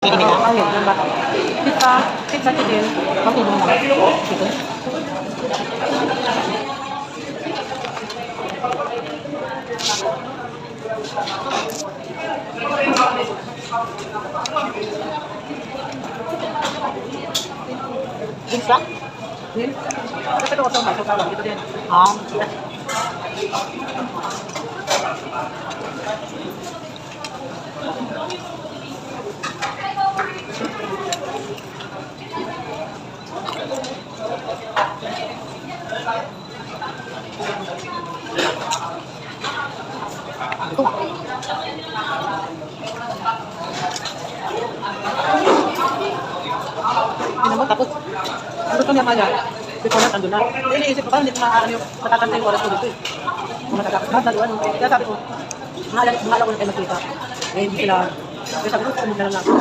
Iinit na. Ayun, yung bata. Pizza, pizza chicken, matulong na. Dito. Pizza? Din. Kasi ito ko masuk tawag dito din. Ah. Hindi naman tapos. Ang gusto niya kaya, dito na, ando na. Iniisip ko parang hindi ko maaari yung matatantay yung oras ko dito eh. Kung matatapos lahat na doon. Kaya sabi ko, mahala ko na kayo magkita. Eh, hindi sila. Kaya sabi ko, sumunod na lang ako.